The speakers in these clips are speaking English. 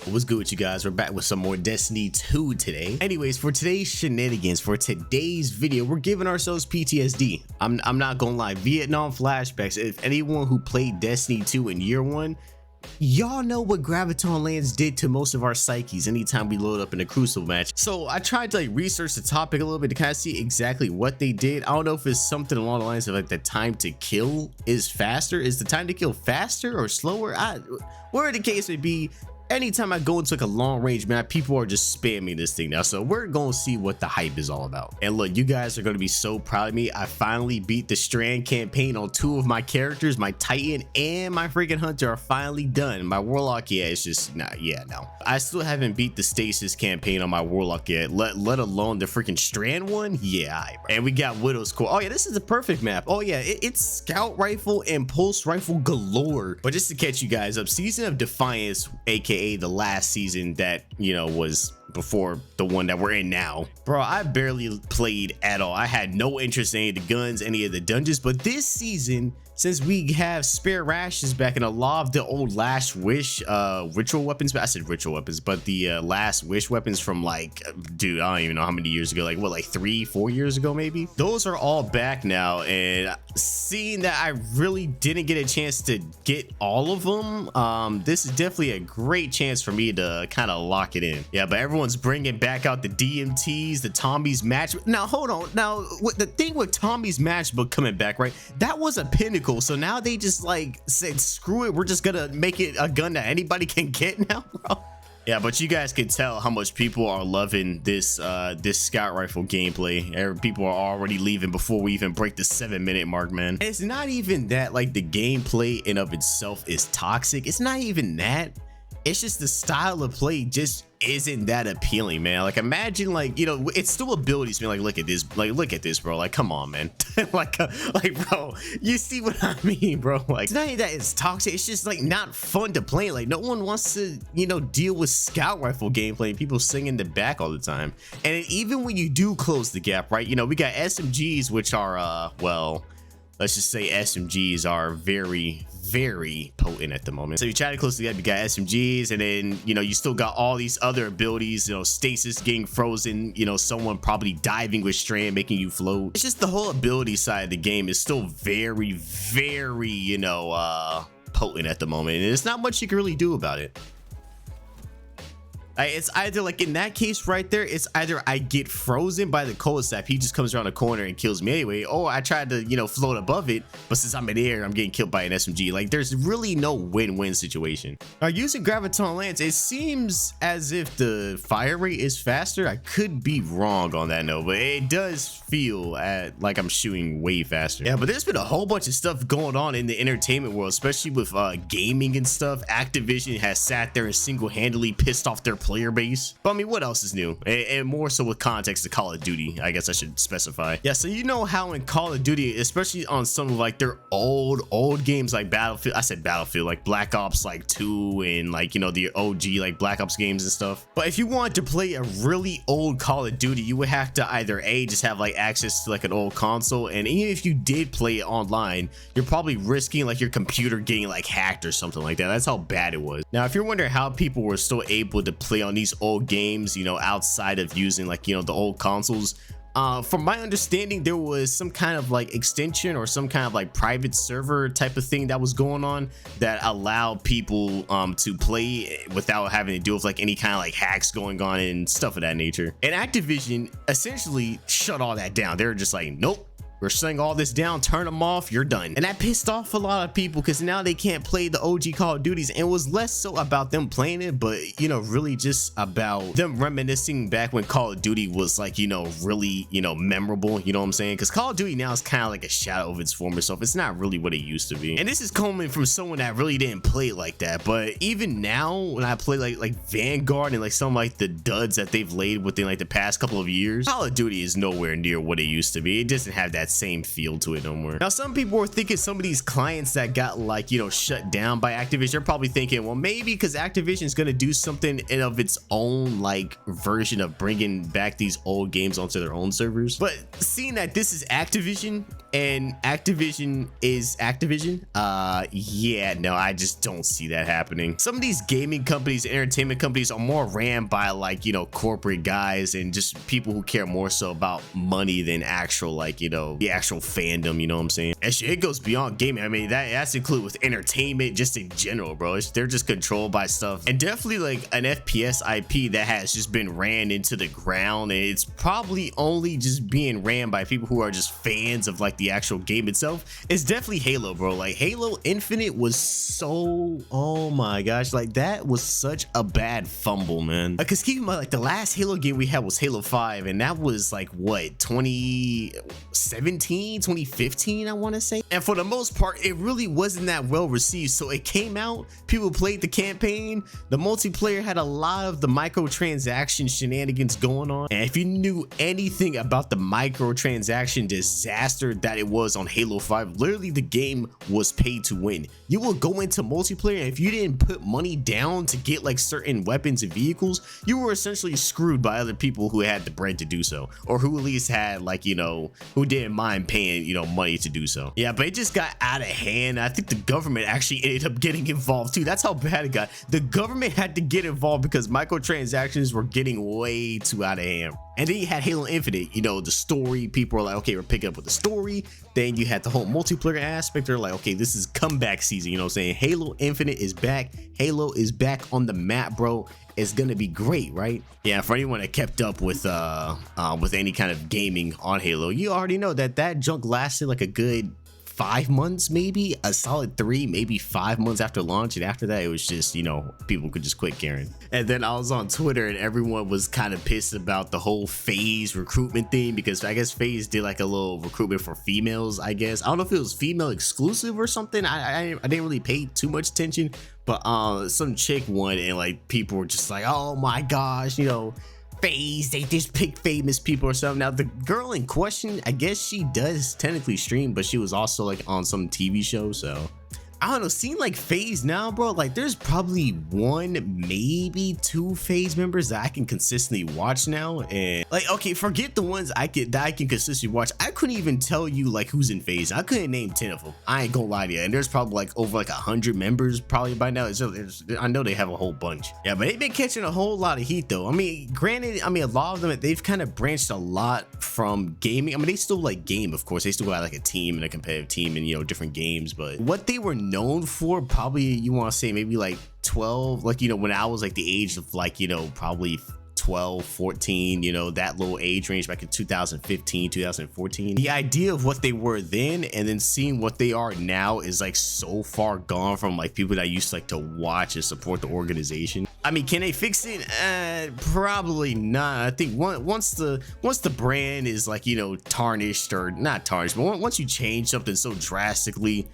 What's good with you guys? We're back with some more Destiny 2 today. Anyways, for today's shenanigans, for today's video, we're giving ourselves PTSD. I'm not gonna lie, Vietnam flashbacks. If anyone who played Destiny 2 in year one, y'all know what Graviton Lance did to most of our psyches anytime we load up in a Crucible match. So I tried to research the topic a little bit to kind of see exactly what they did. I don't know if it's something along the lines of the time to kill is faster. Is the time to kill faster or slower? Whatever the case may be, anytime I go into a long range map, people are just spamming this thing now. So we're gonna see what the hype is all about. And look, you guys are gonna be so proud of me. I finally beat the Strand campaign on 2 of my characters. My Titan and my freaking Hunter are finally done. My Warlock, yeah, it's just no. I still haven't beat the Stasis campaign on my Warlock yet, let alone the freaking Strand one. Yeah, and we got Widow's Core. Oh yeah, this is the perfect map. Oh yeah, it's Scout Rifle and Pulse Rifle galore. But just to catch you guys up, Season of Defiance, aka the last season that was before the one that we're in now, bro, I barely played at all. I had no interest in any of the guns, any of the dungeons. But this season, since we have spare rations back in a lot of the old Last Wish ritual weapons, I said ritual weapons, but the Last Wish weapons from dude, I don't even know how many years ago, like 3-4 years ago maybe. Those are all back now, and seeing that I really didn't get a chance to get all of them, this is definitely a great chance for me to kind of lock it in. Yeah, but everyone's bringing back out the DMTs, the Tommy's match. Now hold on, now the thing with Tommy's matchbook coming back, right, that was a pinnacle. So now they just said screw it, we're just gonna make it a gun that anybody can get now, bro. Yeah, but you guys can tell how much people are loving this this Scout Rifle gameplay. People are already leaving before we even break the 7-minute mark, man. And it's not even that the gameplay in of itself is toxic. It's not even that. It's just the style of play just isn't that appealing, man. Imagine it's still abilities, man. Look at this, bro. Come on, man. Bro, you see what I mean, bro? It's not even that it's toxic, it's just not fun to play. No one wants to deal with Scout Rifle gameplay and people singing the back all the time. And even when you do close the gap, right, we got SMGs, which are well, let's just say SMGs are very potent at the moment. So you try to close the gap, you got SMGs, and then you still got all these other abilities, stasis, getting frozen, someone probably diving with Strand, making you float. It's just the whole ability side of the game is still very potent at the moment, and there's not much you can really do about it. It's either in that case right there, it's either I get frozen by the cold snap, he just comes around the corner and kills me anyway, or I tried to float above it, but since I'm in the air, I'm getting killed by an SMG. There's really no win-win situation. Now, using Graviton Lance, it seems as if the fire rate is faster. I could be wrong on that note, but it does feel like I'm shooting way faster. Yeah, but there's been a whole bunch of stuff going on in the entertainment world, especially with gaming and stuff. Activision has sat there and single-handedly pissed off their player base. But I mean, what else is new? And more so with context to Call of Duty, I guess I should specify. Yeah, so how in Call of Duty, especially on some of their old games like Battlefield, I said Battlefield, Black Ops 2 and the OG Black Ops games and stuff. But if you wanted to play a really old Call of Duty, you would have to either just have access to an old console, and even if you did play it online, you're probably risking your computer getting hacked or something like that. That's how bad it was. Now, if you're wondering how people were still able to play on these old games, outside of using the old consoles, from my understanding, there was some kind of extension or some kind of private server type of thing that was going on that allowed people to play without having to deal with any kind of hacks going on and stuff of that nature. And Activision essentially shut all that down. They were just nope, we're shutting all this down, turn them off, you're done. And that pissed off a lot of people because now they can't play the OG Call of Duties. And it was less so about them playing it, but really just about them reminiscing back when Call of Duty was really memorable, you know what I'm saying? Because Call of Duty now is kind of a shadow of its former self. It's not really what it used to be. And this is coming from someone that really didn't play it like that. But even now, when I play like Vanguard and some the duds that they've laid within the past couple of years, Call of Duty is nowhere near what it used to be. It doesn't have that same feel to it no more. Now, some people were thinking some of these clients that got shut down by Activision, they're probably thinking, well, maybe because Activision is going to do something in of its own version of bringing back these old games onto their own servers. But seeing that this is Activision and Activision is Activision. Yeah, no, I just don't see that happening. Some of these gaming companies, entertainment companies are more ran by like, you know, corporate guys and just people who care more so about money than actual, like, you know, the actual fandom, you know what I'm saying? And shit, it goes beyond gaming. I mean, that's included with entertainment just in general, bro. They're just controlled by stuff, and definitely like an FPS IP that has just been ran into the ground, and it's probably only just being ran by people who are just fans of like the actual game itself. It's definitely Halo, bro. Like Halo Infinite was so, oh my gosh, like that was such a bad fumble, man. Because keep in mind, like the last Halo game we had was Halo 5, and that was like what, 2017, 2015, I want to say. And for the most part, it really wasn't that well received. So it came out, people played the campaign, the multiplayer had a lot of the microtransaction shenanigans going on. And if you knew anything about the microtransaction disaster that it was on Halo 5, literally the game was paid to win. You will go into multiplayer, and if you didn't put money down to get like certain weapons and vehicles, you were essentially screwed by other people who had the bread to do so, or who at least had like, you know, who didn't mind paying, you know, money to do so. Yeah, but it just got out of hand. I think the government actually ended up getting involved too. That's how bad it got. The government had to get involved because microtransactions were getting way too out of hand. And then you had Halo Infinite, you know, the story. People are like, okay, we're picking up with the story. Then you had the whole multiplayer aspect. They're like, okay, this is comeback season. You know what I'm saying? Halo Infinite is back. Halo is back on the map, bro. It's gonna be great, right? Yeah, for anyone that kept up with any kind of gaming on Halo, you already know that junk lasted like a good 5 months, maybe a solid 3, maybe 5 months after launch. And after that, it was just, you know, people could just quit caring. And then I was on Twitter, and everyone was kind of pissed about the whole FaZe recruitment thing, because I guess FaZe did like a little recruitment for females, I guess. I don't know if it was female exclusive or something. I didn't really pay too much attention, but some chick won, and like people were just like, oh my gosh, you know, FaZe, they just pick famous people or something. Now the girl in question, I guess she does technically stream, but she was also like on some TV show, so I don't know, seeing like FaZe now, bro, like there's probably 1, maybe 2 FaZe members that I can consistently watch now. And like, okay, forget the ones I can consistently watch. I couldn't even tell you like who's in FaZe. I couldn't name 10 of them. I ain't gonna lie to you. And there's probably like over like 100 members probably by now. I know they have a whole bunch. Yeah, but they've been catching a whole lot of heat though. I mean, granted, I mean, a lot of them, they've kind of branched a lot from gaming. I mean, they still like game, of course. They still got like a team and a competitive team and, you know, different games. But what they were known for, probably, you want to say maybe like 12, like, you know, when I was like the age of like, you know, probably 12, 14, you know, that little age range back in 2015, 2014. The idea of what they were then and then seeing what they are now is like so far gone from like people that used to like to watch and support the organization. I mean, can they fix it? Probably not. I think once the brand is like, you know, tarnished, or not tarnished, but once you change something so drastically,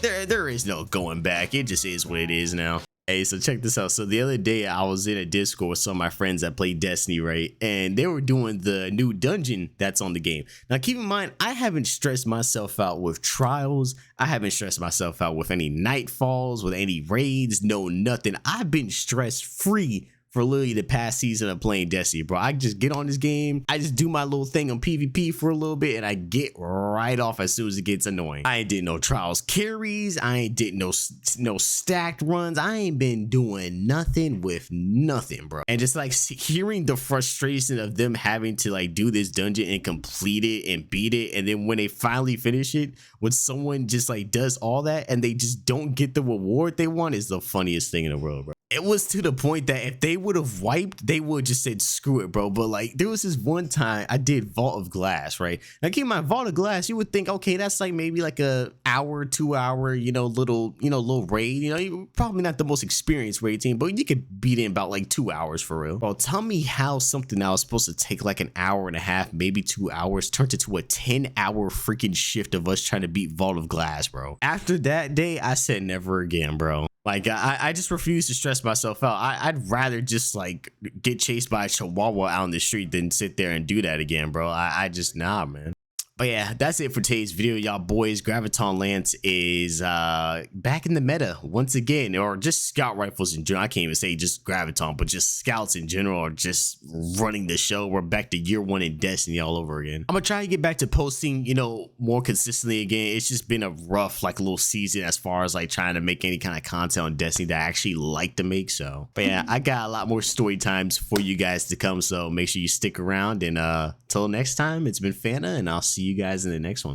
there is no going back. It just is what it is now. Hey, so check this out. So the other day I was in a Discord with some of my friends that play Destiny, right? And they were doing the new dungeon that's on the game. Now keep in mind, I haven't stressed myself out with trials. I haven't stressed myself out with any nightfalls, with any raids, no nothing. I've been stress free for literally the past season of playing Destiny, bro. I just get on this game, I just do my little thing on PvP for a little bit, and I get right off as soon as it gets annoying. I ain't did no trials carries, I ain't did no stacked runs, I ain't been doing nothing with nothing, bro. And just like hearing the frustration of them having to like do this dungeon and complete it and beat it, and then when they finally finish it, when someone just like does all that and they just don't get the reward they want, is the funniest thing in the world, bro. It was to the point that if they would have wiped, they would just said screw it, bro. But like there was this one time I did Vault of Glass, right? Now keep in mind, Vault of Glass, you would think, okay, that's like maybe like a hour, 2 hour, little raid. You know, you're probably not the most experienced raid team, but you could beat it in about like 2 hours for real. Bro, tell me how something that was supposed to take like an hour and a half, maybe 2 hours, turned into a 10-hour freaking shift of us trying to beat Vault of Glass, bro. After that day, I said never again, bro. Like, I just refuse to stress myself out. I'd rather just, like, get chased by a chihuahua out in the street than sit there and do that again, bro. I just, nah, man. But yeah, that's it for today's video, y'all boys. Graviton Lance is back in the meta once again, or just scout rifles in general. I can't even say just Graviton, but just scouts in general are just running the show. We're back to year 1 in Destiny all over again. I'm gonna try to get back to posting, you know, more consistently again. It's just been a rough like little season as far as like trying to make any kind of content on Destiny that I actually like to make. So, but yeah, I got a lot more story times for you guys to come. So make sure you stick around, and till next time, it's been Fanta, and I'll see you guys in the next one.